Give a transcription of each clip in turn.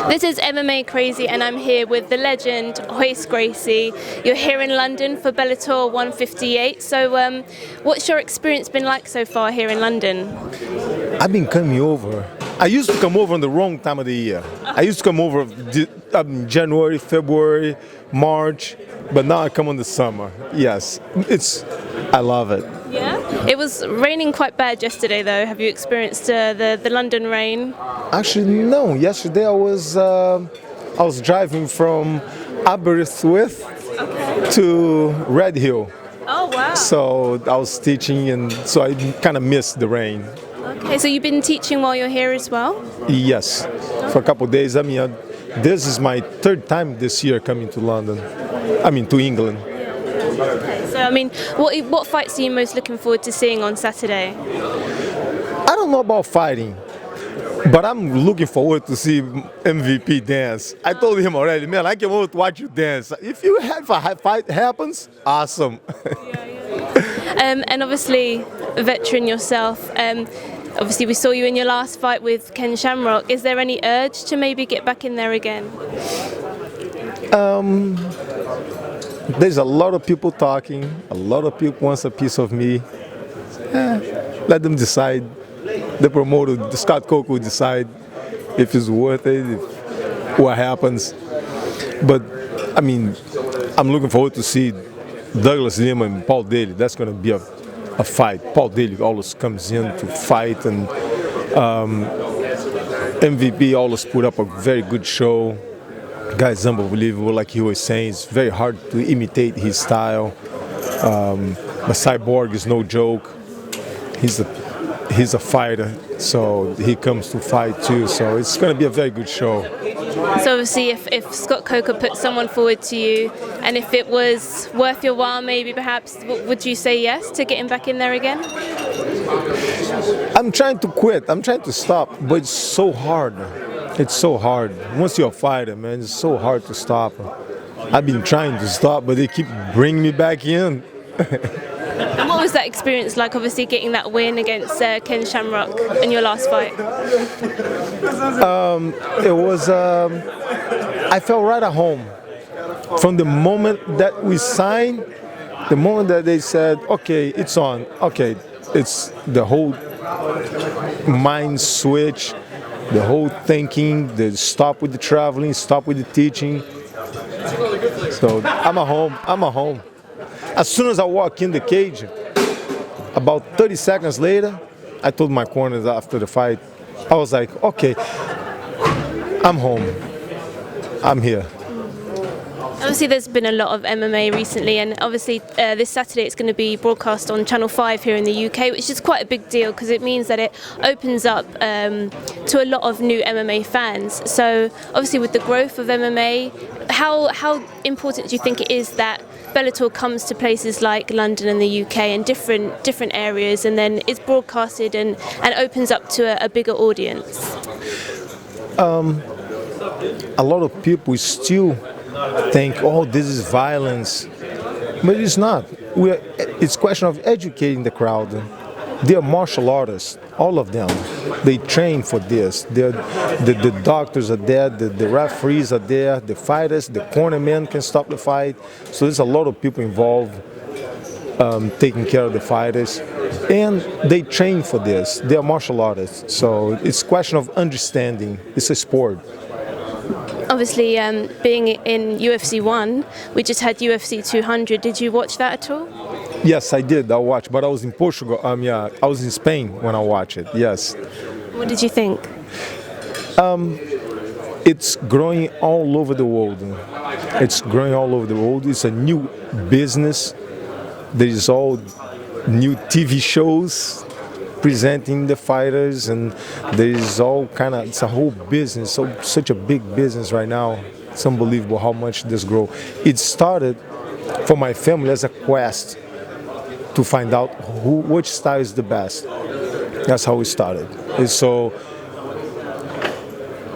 This is MMA Crazy, and I'm here with the legend Royce Gracie. You're here in London for Bellator 158. So, what's your experience been like so far here in London? I've been coming over. I used to come over on the wrong time of the year. I used to come over January, February, March, but now I come on the summer. Yes, I love it. Yeah? It was raining quite bad yesterday, though. Have you experienced the London rain? Actually, no. Yesterday I was driving from Aberystwyth to Red Hill. Oh, wow. So I was teaching, and so I kind of missed the rain. Okay, so you've been teaching while you're here as well? Yes, for a couple of days. I mean, this is my third time this year coming to London. To England. Okay, so what fights are you most looking forward to seeing on Saturday? I don't know about fighting, but I'm looking forward to see MVP dance. I told him already, man, I can't wait to watch you dance. If a fight happens, awesome. And obviously, a veteran yourself. Obviously, we saw you in your last fight with Ken Shamrock. Is there any urge to maybe get back in there again? There's a lot of people talking. A lot of people want a piece of me. Let them decide. The promoter, Scott Coker, will decide if it's worth it, what happens. But I'm looking forward to see Douglas Lima and Paul Daly. That's going to be a fight. Paul Daly always comes in to fight, and MVP always put up a very good show. Guy's unbelievable, like he was saying. It's very hard to imitate his style. But Cyborg is no joke. He's a fighter, so he comes to fight too. So it's going to be a very good show. So obviously, if Scott Coker put someone forward to you, and if it was worth your while, maybe perhaps, would you say yes to getting back in there again? I'm trying to quit. I'm trying to stop, but it's so hard. It's so hard. Once you're a fighter, man, it's so hard to stop. I've been trying to stop, but they keep bringing me back in. And what was that experience like, obviously getting that win against Ken Shamrock in your last fight? It was, I felt right at home. From the moment that we signed, the moment that they said, okay, it's on, okay, it's the whole mind switch, the whole thinking, the stop with the traveling, stop with the teaching. So I'm at home. As soon as I walk in the cage, about 30 seconds later, I told my corners after the fight, I was like, okay, I'm home. I'm here. Obviously, there's been a lot of MMA recently, and obviously this Saturday it's going to be broadcast on Channel 5 here in the UK, which is quite a big deal because it means that it opens up to a lot of new MMA fans. So obviously with the growth of MMA, how important do you think it is that Bellator comes to places like London and the UK and different areas, and then is broadcasted and opens up to a bigger audience? A lot of people still think, oh, this is violence, but it's not. It's a question of educating the crowd. They are martial artists, all of them. They train for this. The doctors are there, the referees are there, the fighters, the cornermen can stop the fight. So there's a lot of people involved taking care of the fighters. And they train for this. They are martial artists. So it's a question of understanding. It's a sport. Obviously, being in UFC 1, we just had UFC 200. Did you watch that at all? Yes, I did. I watched, but I was in Portugal. I was in Spain when I watched it. Yes. What did you think? It's growing all over the world. It's growing all over the world. It's a new business. There is all new TV shows presenting the fighters, and there is all it's a whole business. Such a big business right now. It's unbelievable how much this grows. It started for my family as a quest to find out which style is the best. That's how it started. And so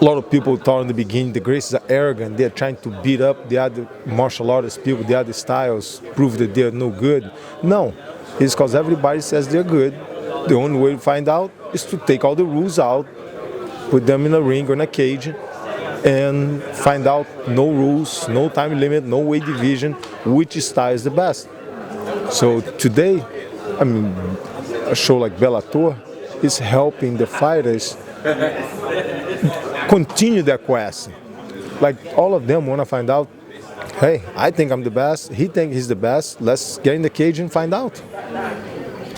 a lot of people thought in the beginning the Gracies are arrogant. They're trying to beat up the other martial artist people, the other styles, prove that they're no good. No, it's because everybody says they're good. The only way to find out is to take all the rules out, put them in a ring or in a cage, and find out no rules, no time limit, no weight division, which style is the best. So today, I mean, a show like Bellator is helping the fighters continue their quest. Like all of them want to find out, hey, I think I'm the best, he thinks he's the best, let's get in the cage and find out.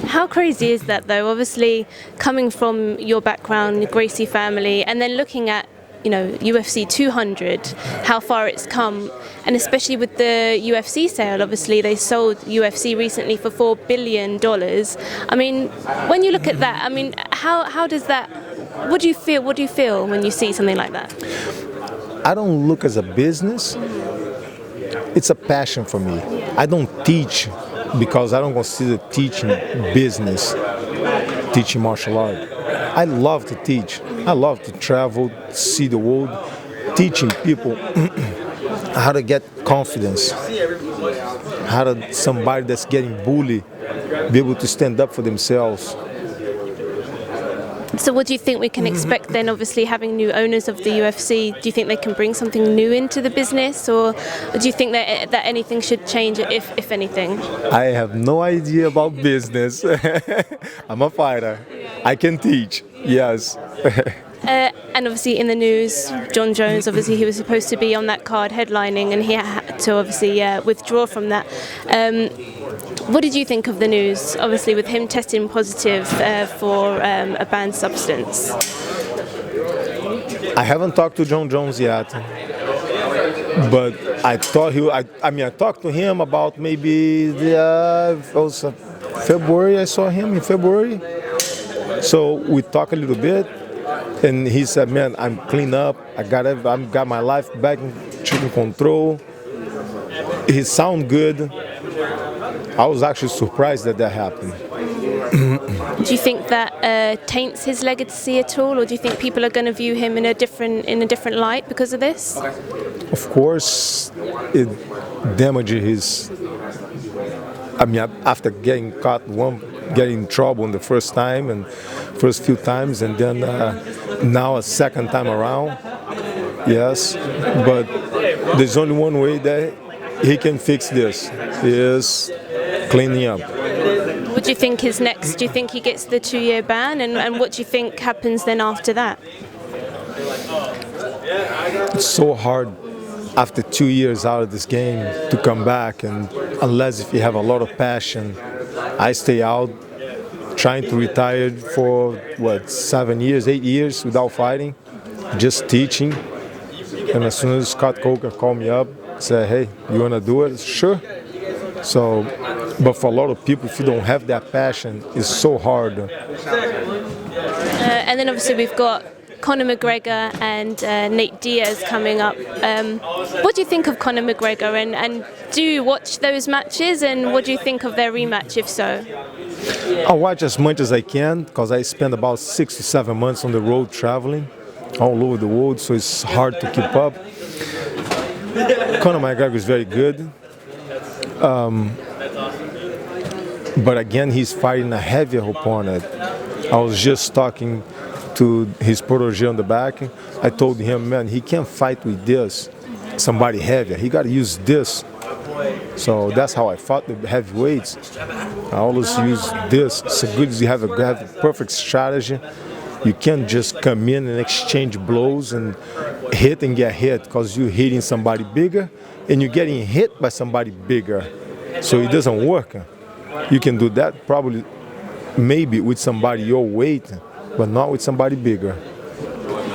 How crazy is that, though? Obviously, coming from your background, the Gracie family, and then looking at, UFC 200, how far it's come, and especially with the UFC sale. Obviously, they sold UFC recently for $4 billion. I mean, when you look at that, I mean, how does that? What do you feel? What do you feel when you see something like that? I don't look as a business. It's a passion for me. I don't teach because I don't consider teaching business, teaching martial art. I love to teach. I love to travel, see the world, teaching people how to get confidence, how to somebody that's getting bullied be able to stand up for themselves. So what do you think we can expect then, obviously having new owners of the UFC? Do you think they can bring something new into the business, or do you think that anything should change, if anything? I have no idea about business. I'm a fighter. I can teach, yes. And obviously in the news, Jon Jones, obviously he was supposed to be on that card headlining, and he had to obviously withdraw from that. What did you think of the news, obviously with him testing positive for a banned substance? I haven't talked to Jon Jones yet, but I thought I talked to him about maybe February. I saw him in February, so we talked a little bit, and he said, "Man, I'm clean up. I got my life back in control." He sound good. I was actually surprised that happened. Do you think that taints his legacy at all, or do you think people are going to view him in a different light because of this? Of course, it damages his. I mean, after getting caught, getting in trouble in the first time and first few times, and then now a second time around. Yes, but there's only one way that he can fix this: is cleaning up. What do you think is next? Do you think he gets the 2-year ban, and what do you think happens then after that? It's so hard after 2 years out of this game to come back, and unless if you have a lot of passion. I stay out trying to retire for 7 years, 8 years without fighting, just teaching. And as soon as Scott Coker called me up, said, "Hey, you wanna do it?" Sure. So, but for a lot of people, if you don't have that passion, it's so hard. And then obviously we've got Conor McGregor and Nate Diaz coming up. What do you think of Conor McGregor, and do you watch those matches, and what do you think of their rematch, if so? I watch as much as I can because I spend about 6 to 7 months on the road traveling all over the world, so it's hard to keep up. Conor McGregor is very good. But again, he's fighting a heavier opponent. I was just talking to his protege on the back. I told him, man, he can't fight with this, somebody heavier. He got to use this. So that's how I fought the heavyweights. I always use this. So good as you have a perfect strategy. You can't just come in and exchange blows and hit and get hit, because you're hitting somebody bigger and you're getting hit by somebody bigger. So it doesn't work. You can do that probably maybe with somebody your weight, but not with somebody bigger.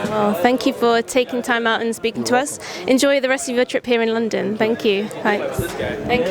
Well, thank you for taking time out and speaking to us. Enjoy the rest of your trip here in London. Thank you. Thanks. Thank you.